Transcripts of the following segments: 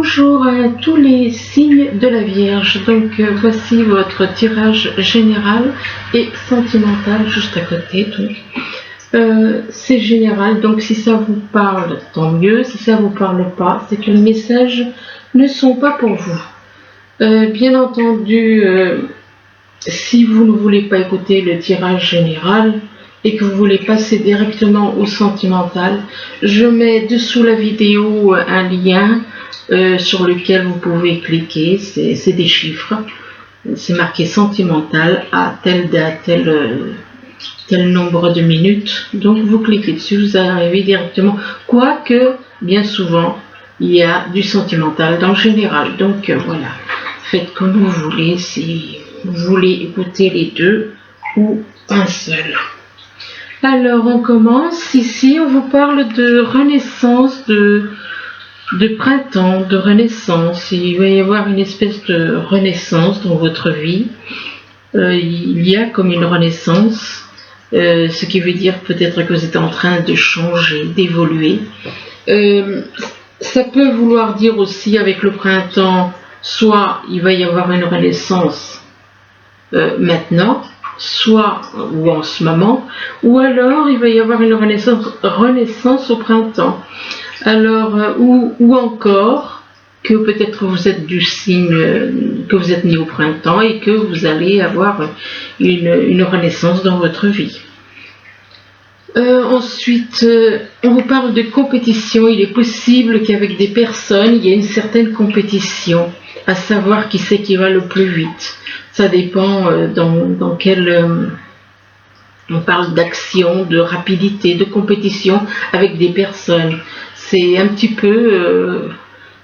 Bonjour à tous les signes de la Vierge. Donc voici votre tirage général et sentimental juste à côté. C'est général, donc si ça vous parle, tant mieux. Si ça vous parle pas, c'est que les messages ne sont pas pour vous. Bien entendu, si vous ne voulez pas écouter le tirage général et que vous voulez passer directement au sentimental, je mets dessous la vidéo un lien sur lequel vous pouvez cliquer. C'est des chiffres, c'est marqué sentimental à telle date, tel nombre de minutes. Donc vous cliquez dessus, vous arrivez directement, quoique bien souvent il y a du sentimental dans le général. Donc voilà, faites comme vous voulez, si vous voulez écouter les deux ou un seul. Alors on commence. Ici on vous parle de renaissance, de printemps, de renaissance. Il va y avoir une espèce de renaissance dans votre vie. Il y a comme une renaissance, ce qui veut dire peut-être que vous êtes en train de changer, d'évoluer. Ça peut vouloir dire aussi avec le printemps, soit il va y avoir une renaissance maintenant, soit ou en ce moment, ou alors il va y avoir une renaissance au printemps. Alors, ou encore que peut-être vous êtes du signe, que vous êtes né au printemps et que vous allez avoir une renaissance dans votre vie. Ensuite, on vous parle de compétition. Il est possible qu'avec des personnes, il y ait une certaine compétition, à savoir qui c'est qui va le plus vite. Ça dépend dans quel... on parle d'action, de rapidité, de compétition avec des personnes. C'est un petit peu...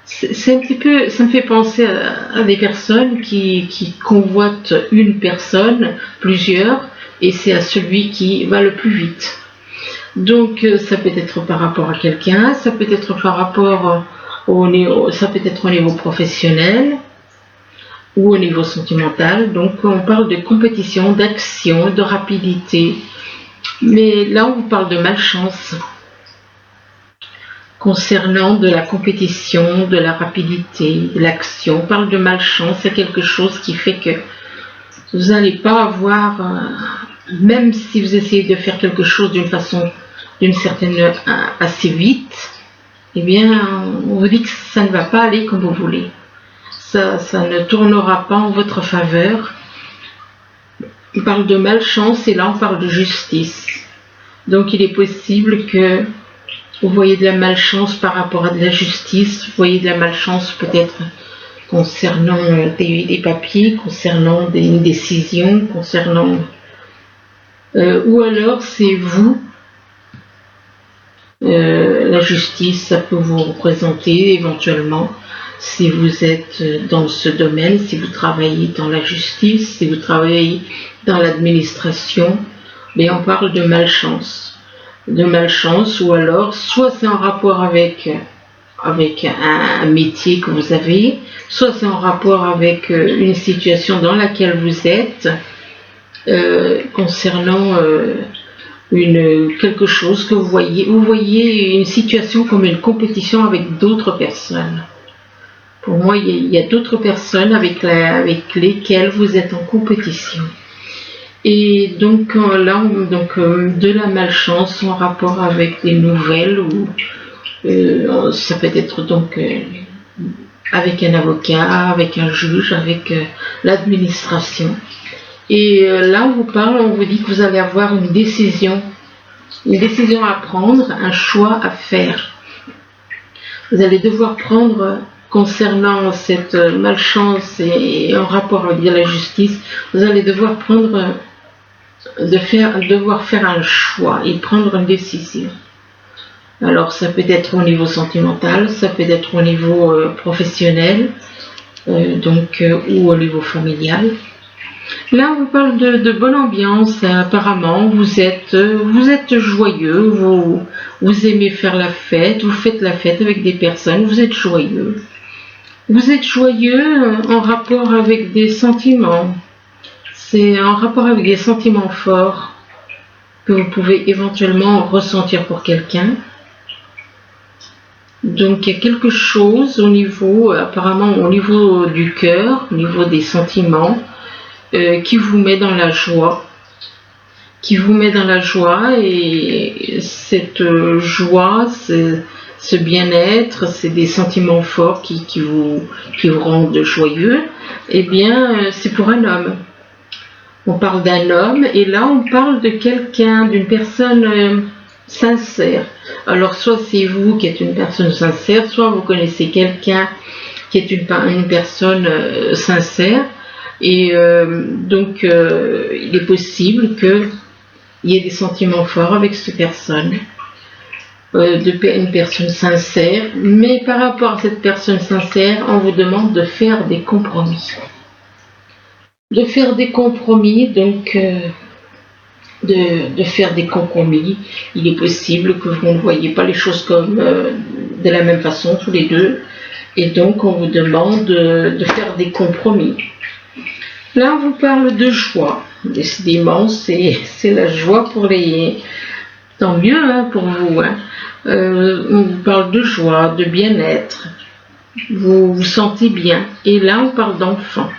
ça me fait penser à des personnes qui convoitent une personne, plusieurs, et c'est à celui qui va le plus vite. Donc ça peut être par rapport à quelqu'un, ça peut être par rapport ça peut être au niveau professionnel ou au niveau sentimental. Donc on parle de compétition, d'action, de rapidité. Mais là on vous parle de malchance concernant de la compétition, de la rapidité, de l'action. On parle de malchance, c'est quelque chose qui fait que vous n'allez pas avoir, même si vous essayez de faire quelque chose d'une certaine assez vite, eh bien on vous dit que ça ne va pas aller comme vous voulez. Ça ne tournera pas en votre faveur. On parle de malchance et là on parle de justice. Donc il est possible que vous voyez de la malchance par rapport à de la justice, vous voyez de la malchance peut-être concernant des papiers, concernant une décision, concernant... ou alors c'est vous, la justice, ça peut vous représenter éventuellement si vous êtes dans ce domaine, si vous travaillez dans la justice, si vous travaillez dans l'administration, mais on parle de malchance. Ou alors soit c'est en rapport avec un métier que vous avez, soit c'est en rapport avec une situation dans laquelle vous êtes, concernant quelque chose que vous voyez une situation comme une compétition avec d'autres personnes. Pour moi, il y a d'autres personnes avec lesquelles vous êtes en compétition. Et donc là, de la malchance en rapport avec des nouvelles, ou ça peut être donc avec un avocat, avec un juge, avec l'administration. Et là, on vous dit que vous allez avoir une décision à prendre, un choix à faire. Vous allez devoir prendre, concernant cette malchance et en rapport avec la justice, vous allez devoir faire un choix et prendre une décision. Alors ça peut être au niveau sentimental, ça peut être au niveau professionnel, ou au niveau familial. Là on vous parle de bonne ambiance. Apparemment vous êtes joyeux, vous aimez faire la fête, vous faites la fête avec des personnes, vous êtes joyeux. Vous êtes joyeux en rapport avec des sentiments. C'est en rapport avec des sentiments forts que vous pouvez éventuellement ressentir pour quelqu'un. Donc il y a quelque chose au niveau, apparemment au niveau du cœur, au niveau des sentiments, qui vous met dans la joie. Qui vous met dans la joie, et cette joie, ce bien-être, c'est des sentiments forts qui vous rendent joyeux. Eh bien, c'est pour un homme. On parle d'un homme, et là on parle de quelqu'un, d'une personne sincère. Alors soit c'est vous qui êtes une personne sincère, soit vous connaissez quelqu'un qui est une personne sincère, et donc il est possible qu'il y ait des sentiments forts avec cette personne, une personne sincère, mais par rapport à cette personne sincère, on vous demande de faire des compromis. De faire des compromis, donc de faire des compromis. Il est possible que vous ne voyez pas les choses comme de la même façon tous les deux, et donc on vous demande de faire des compromis. Là on vous parle de joie. Décidément c'est la joie pour les... Tant mieux hein, pour vous. Hein. On vous parle de joie, de bien-être. Vous vous sentez bien. Et là on parle d'enfant.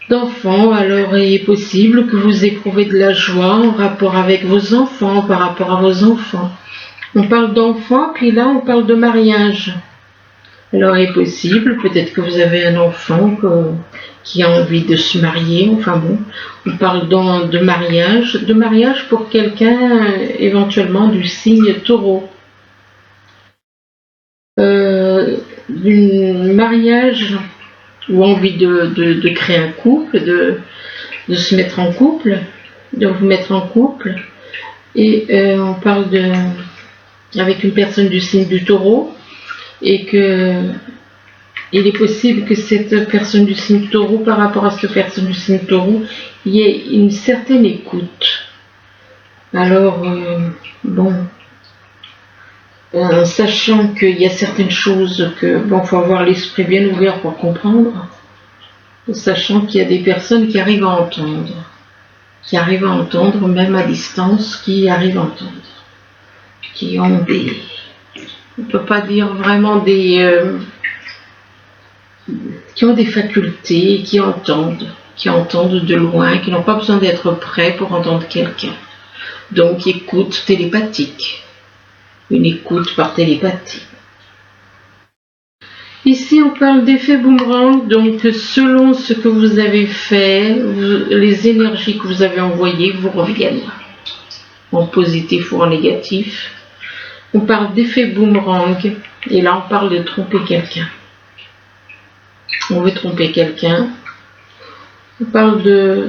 Alors il est possible que vous éprouvez de la joie en rapport avec vos enfants, par rapport à vos enfants. On parle d'enfants, puis là on parle de mariage. Alors il est possible, peut-être que vous avez un enfant qui a envie de se marier, enfin bon, on parle de mariage pour quelqu'un éventuellement du signe taureau. D'un mariage ou envie de créer un couple, de se mettre en couple, de vous mettre en couple, et on parle avec une personne du signe du taureau, et que il est possible que cette personne du signe taureau, par rapport à cette personne du signe taureau, il y ait une certaine écoute. Alors, sachant qu'il y a certaines choses que, faut avoir l'esprit bien ouvert pour comprendre, sachant qu'il y a des personnes qui arrivent à entendre, même à distance, qui arrivent à entendre, qui ont des... On ne peut pas dire vraiment qui ont des facultés, qui entendent de loin, qui n'ont pas besoin d'être prêts pour entendre quelqu'un. Donc, écoute télépathique. Une écoute par télépathie. Ici, on parle d'effet boomerang, donc selon ce que vous avez fait, les énergies que vous avez envoyées vous reviennent, en positif ou en négatif. On parle d'effet boomerang, et là on parle de tromper quelqu'un. On veut tromper quelqu'un. On parle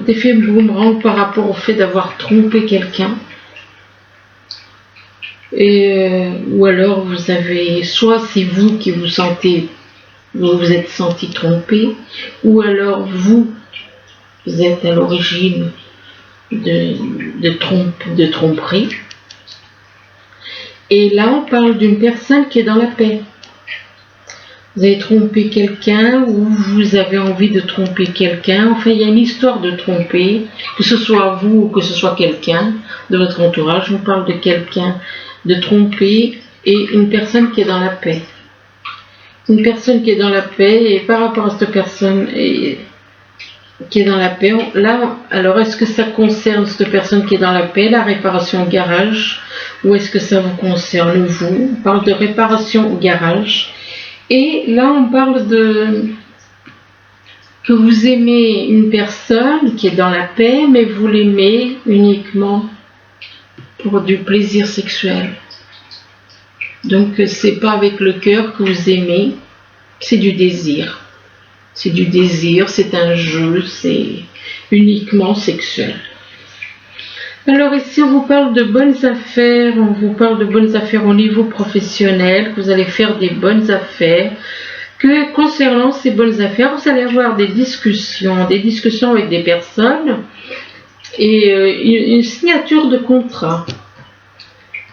d'effet boomerang par rapport au fait d'avoir trompé quelqu'un. Ou alors vous avez, soit c'est vous qui vous êtes senti trompé, ou alors vous êtes à l'origine de tromperie. Et là on parle d'une personne qui est dans la paix. Vous avez trompé quelqu'un, ou vous avez envie de tromper quelqu'un. Enfin, il y a une histoire de tromper, que ce soit vous ou que ce soit quelqu'un de votre entourage. On parle de quelqu'un de tromper, et une personne qui est dans la paix. Une personne qui est dans la paix, et par rapport à cette personne qui est dans la paix, là, alors est-ce que ça concerne cette personne qui est dans la paix, la réparation au garage, ou est-ce que ça vous concerne vous? On parle de réparation au garage. Et là, on parle que vous aimez une personne qui est dans la paix, mais vous l'aimez uniquement pour du plaisir sexuel. Donc, c'est pas avec le cœur que vous aimez, c'est du désir. C'est du désir, c'est un jeu, c'est uniquement sexuel. Alors ici, on vous parle de bonnes affaires, on vous parle de bonnes affaires au niveau professionnel, que vous allez faire des bonnes affaires, que concernant ces bonnes affaires, vous allez avoir des discussions avec des personnes, et une signature de contrat.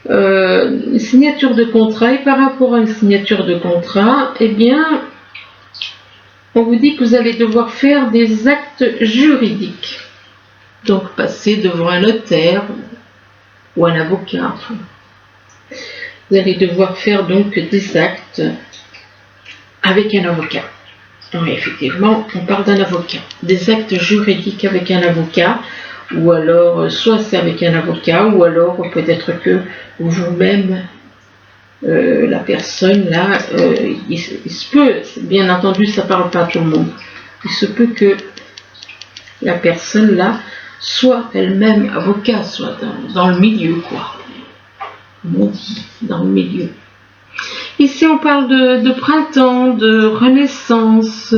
Une signature de contrat, et par rapport à une signature de contrat, eh bien, on vous dit que vous allez devoir faire des actes juridiques. Donc passer devant un notaire ou un avocat. Vous allez devoir faire donc des actes avec un avocat. Oui, effectivement, on parle d'un avocat. Des actes juridiques avec un avocat, ou alors, soit c'est avec un avocat, ou alors peut-être que vous-même, la personne là, il se peut, bien entendu, ça ne parle pas à tout le monde, il se peut que la personne là soit elle-même avocat, soit dans le milieu, quoi. On dit, dans le milieu. Ici, on parle de printemps, de renaissance,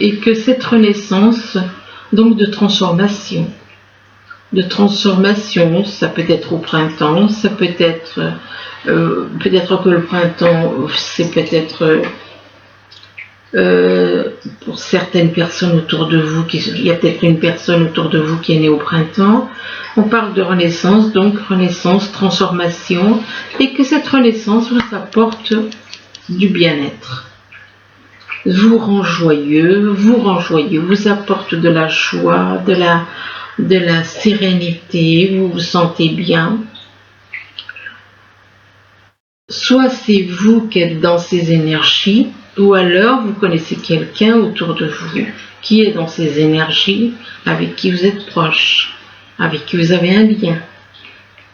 et que cette renaissance, donc de transformation, ça peut être au printemps, ça peut être, peut-être que le printemps, c'est peut-être pour certaines personnes autour de vous, il y a peut-être une personne autour de vous qui est née au printemps. On parle de renaissance, donc renaissance, transformation, et que cette renaissance vous apporte du bien-être, vous rend joyeux, vous apporte de la joie, de la sérénité, vous vous sentez bien. Soit c'est vous qui êtes dans ces énergies, ou alors vous connaissez quelqu'un autour de vous qui est dans ces énergies, avec qui vous êtes proche, avec qui vous avez un lien.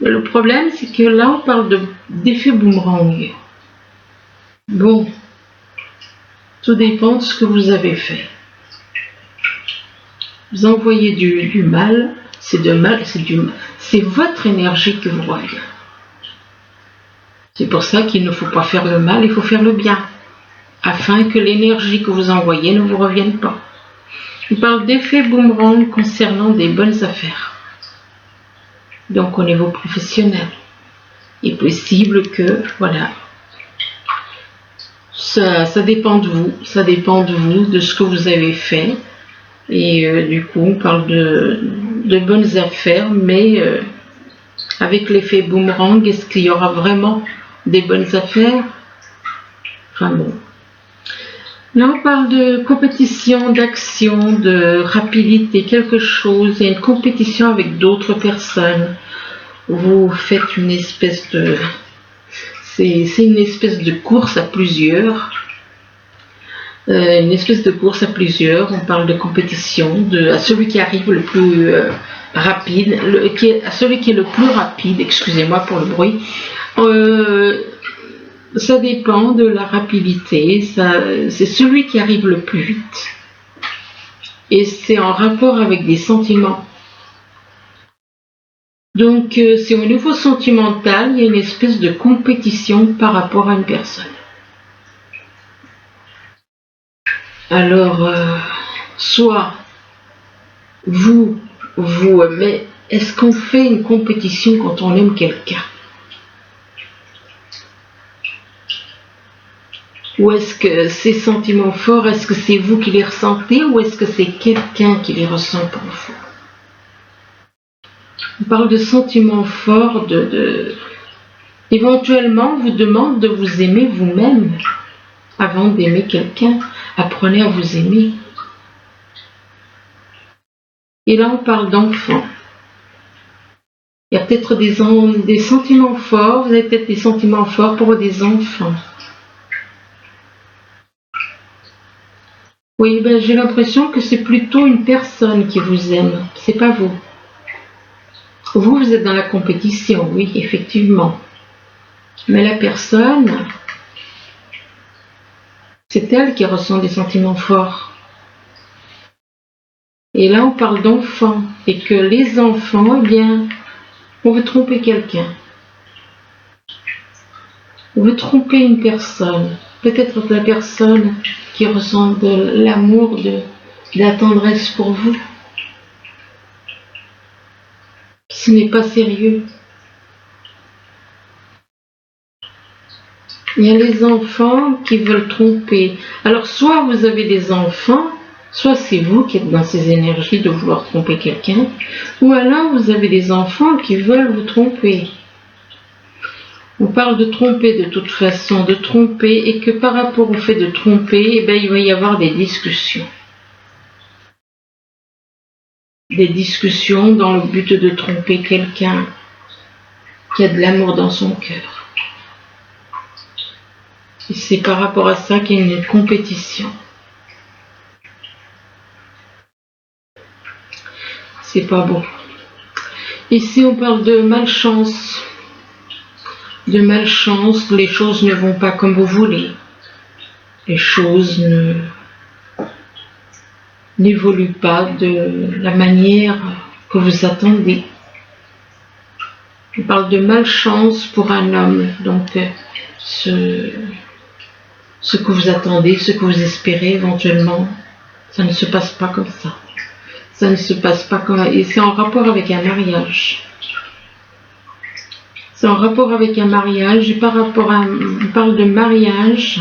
Mais le problème, c'est que là, on parle d'effet boomerang. Bon, tout dépend de ce que vous avez fait. Vous envoyez du mal, c'est votre énergie qui vous revient. C'est pour ça qu'il ne faut pas faire le mal, il faut faire le bien, afin que l'énergie que vous envoyez ne vous revienne pas. On parle d'effet boomerang concernant des bonnes affaires. Donc au niveau professionnel, il est possible que, voilà, ça dépend de vous, de ce que vous avez fait. Et du coup, on parle de bonnes affaires, mais avec l'effet boomerang, est-ce qu'il y aura vraiment des bonnes affaires? Enfin bon. Là, on parle de compétition, d'action, de rapidité, quelque chose. Il y a une compétition avec d'autres personnes. Vous faites une espèce de... C'est une espèce de course à plusieurs. On parle de compétition, à celui qui arrive le plus rapide, à celui qui est le plus rapide, excusez-moi pour le bruit. Ça dépend de la rapidité, c'est celui qui arrive le plus vite. Et c'est en rapport avec des sentiments. Donc, c'est au niveau sentimental, il y a une espèce de compétition par rapport à une personne. Alors, soit mais est-ce qu'on fait une compétition quand on aime quelqu'un? Ou est-ce que ces sentiments forts, est-ce que c'est vous qui les ressentez ou est-ce que c'est quelqu'un qui les ressent pour vous? On parle de sentiments forts, éventuellement, on vous demande de vous aimer vous-même avant d'aimer quelqu'un. Apprenez à vous aimer. Et là, on parle d'enfants. Il y a peut-être des sentiments forts, vous avez peut-être des sentiments forts pour des enfants. Oui, ben, j'ai l'impression que c'est plutôt une personne qui vous aime, c'est pas vous. Vous êtes dans la compétition, oui, effectivement. Mais la personne, c'est elle qui ressent des sentiments forts. Et là, on parle d'enfants. Et que les enfants, eh bien, on veut tromper quelqu'un. On veut tromper une personne. Peut-être la personne qui ressent de l'amour, de la tendresse pour vous. Ce n'est pas sérieux. Il y a les enfants qui veulent tromper. Alors, soit vous avez des enfants, soit c'est vous qui êtes dans ces énergies de vouloir tromper quelqu'un, ou alors vous avez des enfants qui veulent vous tromper. On parle de tromper de toute façon, de tromper, et que par rapport au fait de tromper, eh bien, il va y avoir des discussions. Des discussions dans le but de tromper quelqu'un. qui a de l'amour dans son cœur. Et c'est par rapport à ça qu'il y a une compétition. C'est pas beau. Ici, on parle de malchance. De malchance, les choses ne vont pas comme vous voulez. Les choses n'évoluent pas de la manière que vous attendez. On parle de malchance pour un homme, donc ce que vous attendez, ce que vous espérez éventuellement, ça ne se passe pas comme ça. Ça ne se passe pas comme ça. Et c'est en rapport avec un mariage. C'est en rapport avec un mariage, et par rapport à, on parle de mariage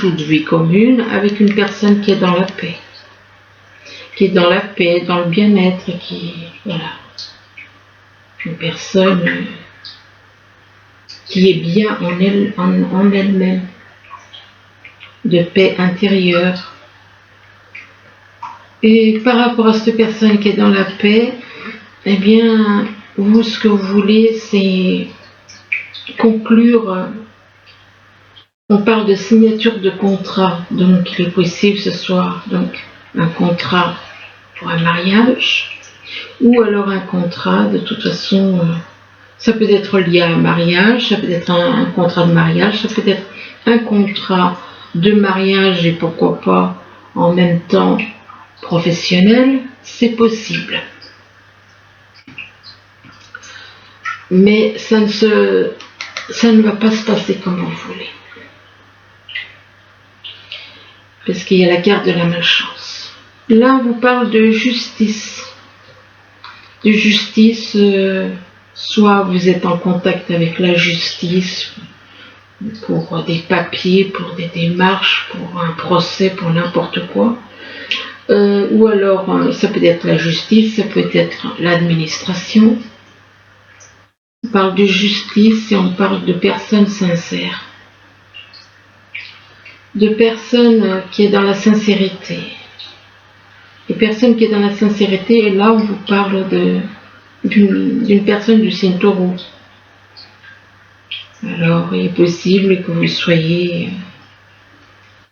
ou de vie commune avec une personne qui est dans la paix. Qui est dans la paix, dans le bien-être, voilà. Une personne qui est bien en elle-même, de paix intérieure. Et par rapport à cette personne qui est dans la paix, eh bien, vous, ce que vous voulez, c'est conclure. On parle de signature de contrat, donc il est possible que ce soit donc un contrat pour un mariage, ou alors un contrat, de toute façon, ça peut être lié à un mariage, ça peut être un contrat de mariage, ça peut être un contrat de mariage et pourquoi pas en même temps professionnel, c'est possible. Mais ça ne va pas se passer comme vous voulez. Parce qu'il y a la carte de la malchance. Là, on vous parle de justice. De justice, soit vous êtes en contact avec la justice pour des papiers, pour des démarches, pour un procès, pour n'importe quoi. Ou alors, ça peut être la justice, ça peut être l'administration. On parle de justice et on parle de personnes sincères. De personnes qui est dans la sincérité. Et personne qui est dans la sincérité, et là on vous parle d'une personne du signe Taureau. Alors il est possible que vous soyez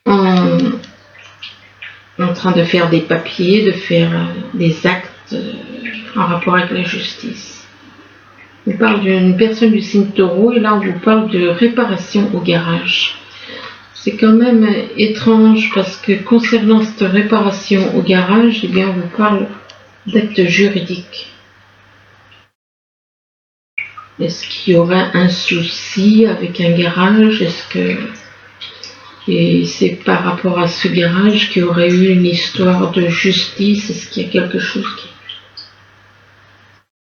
en train de faire des papiers, de faire des actes en rapport avec la justice. On parle d'une personne du signe Taureau et là on vous parle de réparation au garage. C'est quand même étrange parce que concernant cette réparation au garage, eh bien on vous parle d'actes juridiques. Est-ce qu'il y aura un souci avec un garage? Et c'est par rapport à ce garage qu'il y aurait eu une histoire de justice? Est-ce qu'il y a quelque chose qui...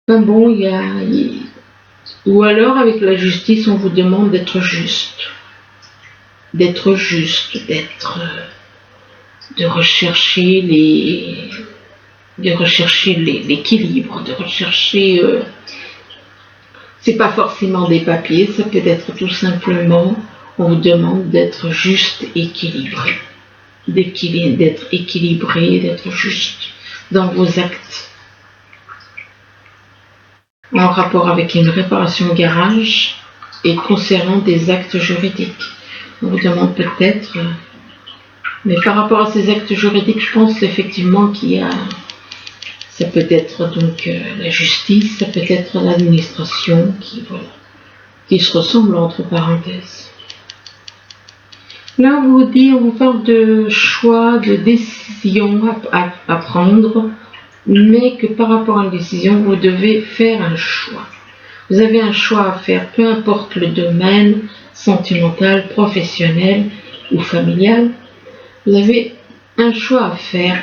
Enfin bon, ou alors avec la justice, on vous demande d'être juste. D'être juste, de rechercher l'équilibre, de rechercher... c'est pas forcément des papiers, ça peut être tout simplement... On vous demande d'être juste équilibré, d'être équilibré, d'être juste dans vos actes. En rapport avec une réparation au garage et concernant des actes juridiques. On vous demande peut-être, mais par rapport à ces actes juridiques, je pense effectivement qu'il y a, ça peut être donc la justice, ça peut être l'administration qui se ressemblent entre parenthèses. Là, on vous parle de choix, de décision à prendre, mais que par rapport à une décision, vous devez faire un choix. Vous avez un choix à faire, peu importe le domaine, sentimental, professionnel ou familial. Vous avez un choix à faire,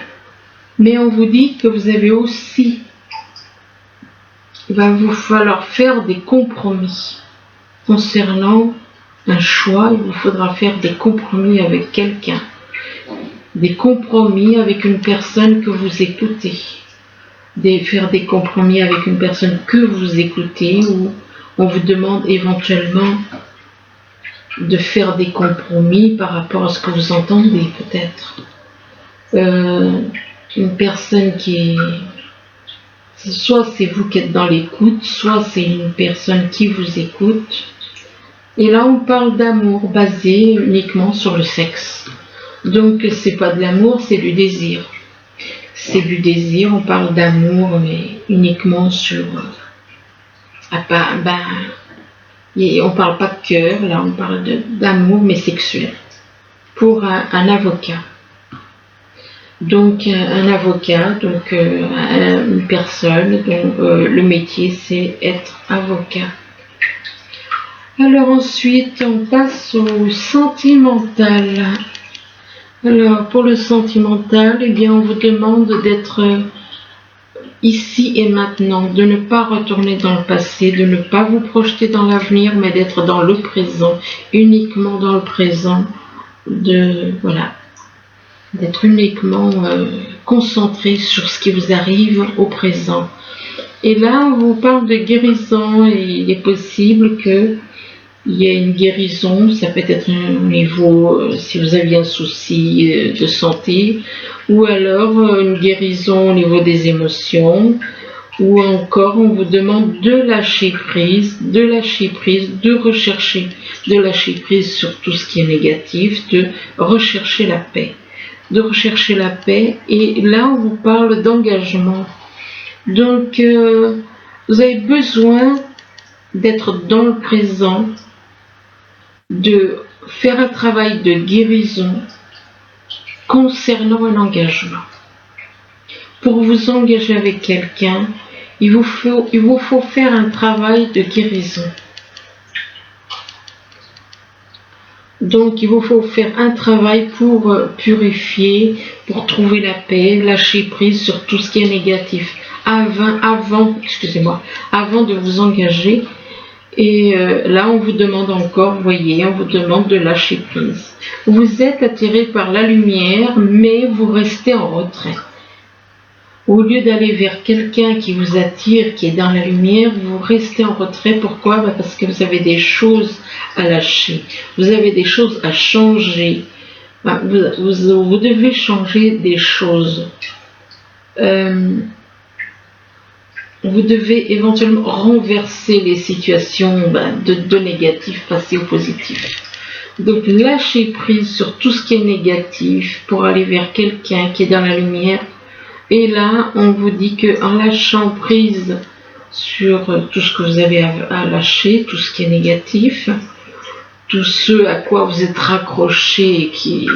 mais on vous dit que vous avez aussi, il va vous falloir faire des compromis concernant un choix, il vous faudra faire des compromis avec quelqu'un, des compromis avec une personne que vous écoutez, faire des compromis avec une personne que vous écoutez, ou on vous demande éventuellement de faire des compromis par rapport à ce que vous entendez peut-être. Une personne qui est Soit c'est vous qui êtes dans l'écoute, soit c'est une personne qui vous écoute. Et là, on parle d'amour basé uniquement sur le sexe. Donc, c'est pas de l'amour, c'est du désir. C'est du désir, on parle d'amour, mais uniquement sur... on parle pas de cœur, là, on parle d'amour, mais sexuel. Pour un avocat. Donc, un avocat, donc une personne dont le métier, c'est être avocat. Alors ensuite, on passe au sentimental. Alors, pour le sentimental, eh bien, on vous demande d'être ici et maintenant, de ne pas retourner dans le passé, de ne pas vous projeter dans l'avenir, mais d'être dans le présent, uniquement dans le présent, d'être uniquement concentré sur ce qui vous arrive au présent. Et là, on vous parle de guérison, et il est possible que il y a une guérison, ça peut être un niveau, si vous aviez un souci de santé, ou alors une guérison au niveau des émotions, ou encore on vous demande de lâcher prise, de rechercher, de lâcher prise sur tout ce qui est négatif, de rechercher la paix. Et là on vous parle d'engagement. Donc vous avez besoin d'être dans le présent, de faire un travail de guérison concernant un engagement. Pour vous engager avec quelqu'un, il vous faut faire un travail de guérison. Donc, il vous faut faire un travail pour purifier, pour trouver la paix, lâcher prise sur tout ce qui est négatif avant de vous engager. Et là, on vous demande encore, vous voyez, on vous demande de lâcher prise. Vous êtes attiré par la lumière, mais vous restez en retrait. Au lieu d'aller vers quelqu'un qui vous attire, qui est dans la lumière, vous restez en retrait. Pourquoi ? Parce que vous avez des choses à lâcher. Vous avez des choses à changer. Vous devez changer des choses. Vous devez éventuellement renverser les situations de négatif, passer au positif. Donc lâchez prise sur tout ce qui est négatif pour aller vers quelqu'un qui est dans la lumière. Et là, on vous dit qu'en lâchant prise sur tout ce que vous avez à lâcher, tout ce qui est négatif, tout ce à quoi vous êtes raccroché et qui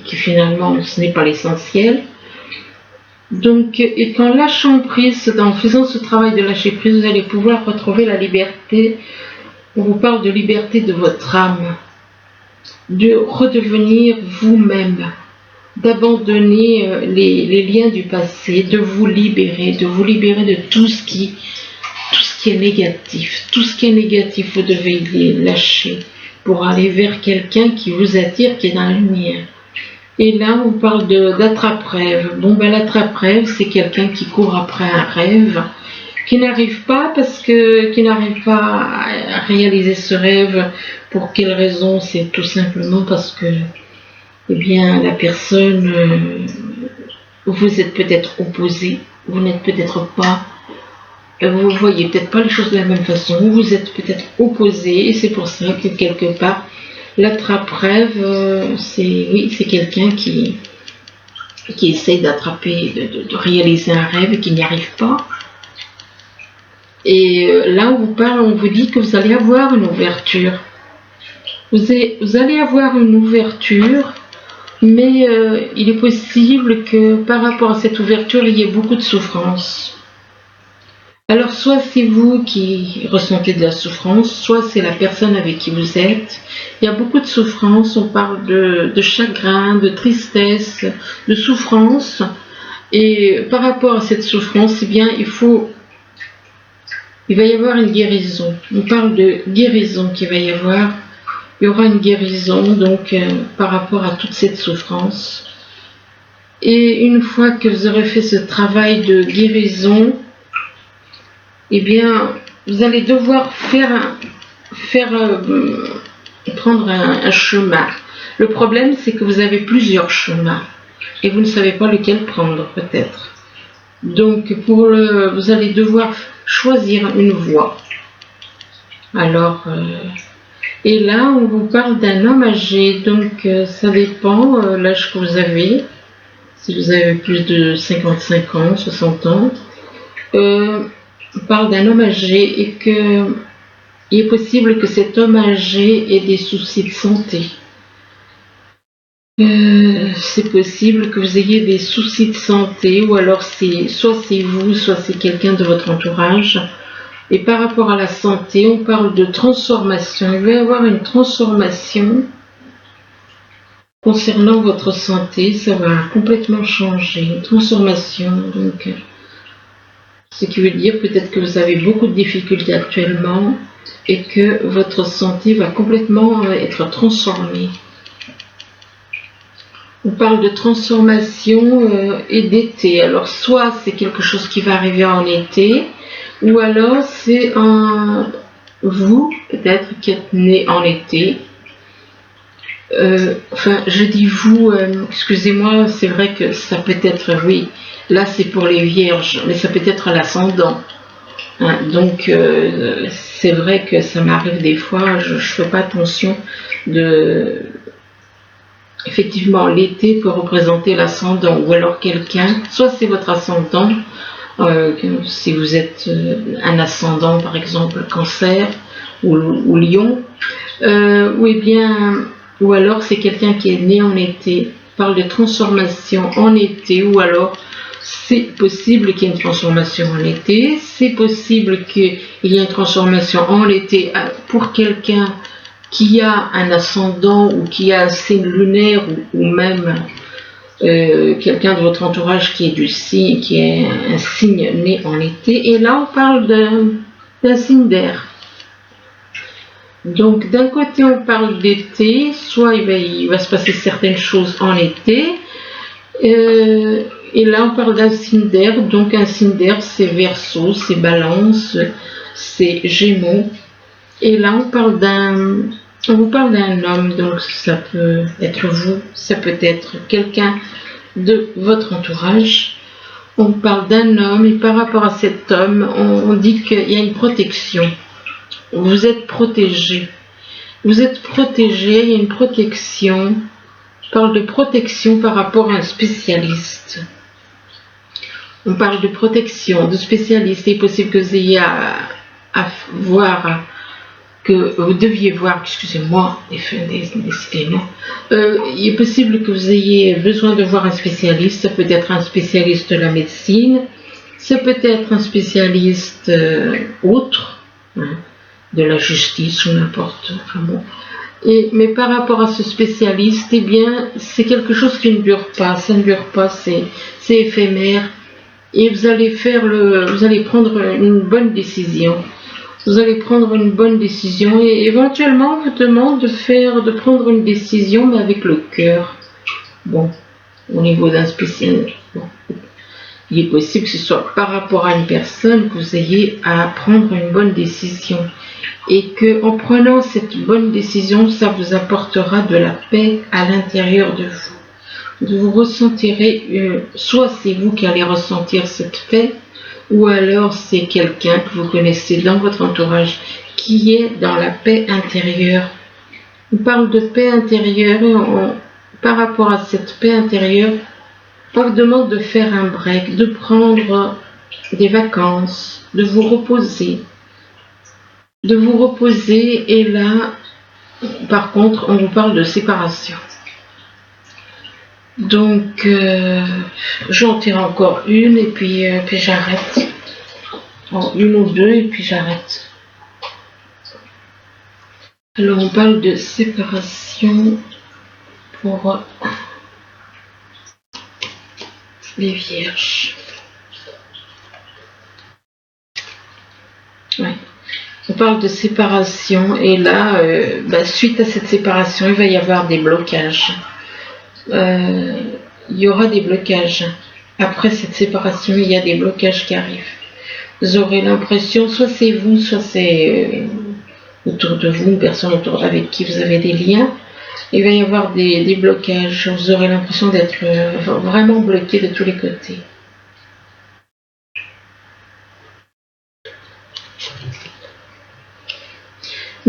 finalement ce n'est pas l'essentiel. Donc, et qu'en lâchant prise, en faisant ce travail de lâcher prise, vous allez pouvoir retrouver la liberté. On vous parle de liberté de votre âme, de redevenir vous-même, d'abandonner les liens du passé, de vous libérer de tout ce qui est négatif. Tout ce qui est négatif, vous devez les lâcher pour aller vers quelqu'un qui vous attire, qui est dans la lumière. Et là, on parle d'attrape-rêve. L'attrape-rêve, c'est quelqu'un qui court après un rêve, qui n'arrive pas à réaliser ce rêve. Pour quelle raison ? C'est tout simplement parce que, la personne, vous êtes peut-être opposé, vous n'êtes peut-être pas, vous voyez peut-être pas les choses de la même façon, vous êtes peut-être opposé, et c'est pour ça que quelque part, l'attrape-rêve, c'est quelqu'un qui essaye d'attraper, de réaliser un rêve et qui n'y arrive pas. Et là, on vous dit que vous allez avoir une ouverture. Vous allez avoir une ouverture, mais il est possible que par rapport à cette ouverture, il y ait beaucoup de souffrance. Alors, soit c'est vous qui ressentez de la souffrance, soit c'est la personne avec qui vous êtes. Il y a beaucoup de souffrance, on parle de chagrin, de tristesse, de souffrance. Et par rapport à cette souffrance, il va y avoir une guérison. On parle de guérison qu'il va y avoir. Il y aura une guérison donc par rapport à toute cette souffrance. Et une fois que vous aurez fait ce travail de guérison, vous allez devoir prendre un chemin. Le problème, c'est que vous avez plusieurs chemins et vous ne savez pas lequel prendre, peut-être. Donc vous allez devoir choisir une voie. Alors, et là on vous parle d'un homme âgé, donc ça dépend l'âge que vous avez. Si vous avez plus de 55 ans, 60 ans, on parle d'un homme âgé et que il est possible que cet homme âgé ait des soucis de santé. C'est possible que vous ayez des soucis de santé, ou alors soit c'est vous, soit c'est quelqu'un de votre entourage. Et par rapport à la santé, on parle de transformation. Il va y avoir une transformation concernant votre santé, ça va complètement changer. Une transformation, donc, ce qui veut dire peut-être que vous avez beaucoup de difficultés actuellement et que votre santé va complètement être transformée. On parle de transformation et d'été. Alors soit c'est quelque chose qui va arriver en été, ou alors c'est vous peut-être qui êtes né en été. Enfin, je dis vous, excusez-moi, c'est vrai que ça peut être, oui, là c'est pour les vierges, mais ça peut être l'ascendant. Hein, donc c'est vrai que ça m'arrive des fois, je ne fais pas attention de... Effectivement, l'été peut représenter l'ascendant, ou alors quelqu'un, soit c'est votre ascendant, si vous êtes un ascendant par exemple Cancer ou Lion, ou alors c'est quelqu'un qui est né en été. On parle de transformation en été, ou alors c'est possible qu'il y ait une transformation en été, c'est possible qu'il y ait une transformation en été pour quelqu'un qui a un ascendant ou qui a un signe lunaire, ou même quelqu'un de votre entourage qui est un signe né en été. Et là on parle d'un signe d'air. Donc d'un côté on parle d'été, soit il va se passer certaines choses en été, et là on parle d'un signe d'air. Donc un signe d'air c'est Verseau, c'est Balance, c'est Gémeaux. Et là on vous parle d'un homme, donc ça peut être vous, ça peut être quelqu'un de votre entourage. On parle d'un homme, et par rapport à cet homme, on dit qu'il y a une protection. Vous êtes protégé. Vous êtes protégé, il y a une protection. Je parle de protection par rapport à un spécialiste. On parle de protection, de spécialiste. Il est possible que vous ayez à voir, que vous deviez voir, excusez-moi, décidément, il est possible que vous ayez besoin de voir un spécialiste. Ça peut être un spécialiste de la médecine, ça peut être un spécialiste autre, hein, de la justice ou n'importe. Enfin bon. Mais par rapport à ce spécialiste, eh bien, c'est quelque chose qui ne dure pas. Ça ne dure pas, c'est éphémère. Et vous allez prendre une bonne décision. Vous allez prendre une bonne décision, et éventuellement on vous demande de prendre une décision, mais avec le cœur. Bon, au niveau d'un spécialiste. Bon. Il est possible que ce soit par rapport à une personne que vous ayez à prendre une bonne décision. Et que en prenant cette bonne décision, ça vous apportera de la paix à l'intérieur de vous. Vous ressentirez, soit c'est vous qui allez ressentir cette paix, ou alors c'est quelqu'un que vous connaissez dans votre entourage qui est dans la paix intérieure. On parle de paix intérieure, et par rapport à cette paix intérieure, on vous demande de faire un break, de prendre des vacances, de vous reposer. Et là, par contre, on vous parle de séparation. Donc, j'en tire encore une, et puis j'arrête. Une ou deux, et puis j'arrête. Alors, on parle de séparation pour les vierges. Ouais. On parle de séparation, et là, suite à cette séparation, il va y avoir des blocages. Il y aura des blocages. Après cette séparation, il y a des blocages qui arrivent. Vous aurez l'impression, soit c'est vous, soit c'est autour de vous, une personne avec qui vous avez des liens. Il va y avoir des blocages. Vous aurez l'impression d'être vraiment bloqué de tous les côtés.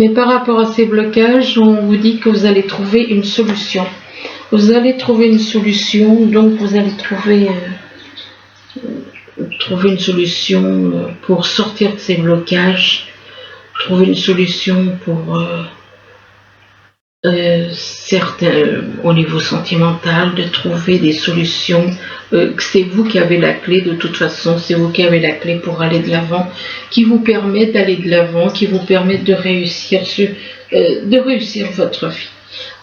Mais par rapport à ces blocages, on vous dit que vous allez trouver une solution. Vous allez trouver une solution, donc vous allez trouver une solution pour sortir de ces blocages, trouver une solution pour certains, au niveau sentimental, de trouver des solutions. C'est vous qui avez la clé, de toute façon, c'est vous qui avez la clé pour aller de l'avant, qui vous permet d'aller de l'avant, qui vous permet de réussir votre vie.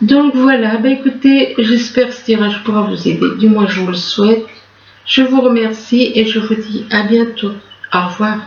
Donc voilà, bah écoutez, j'espère que ce tirage pourra vous aider, du moins je vous le souhaite. Je vous remercie et je vous dis à bientôt. Au revoir.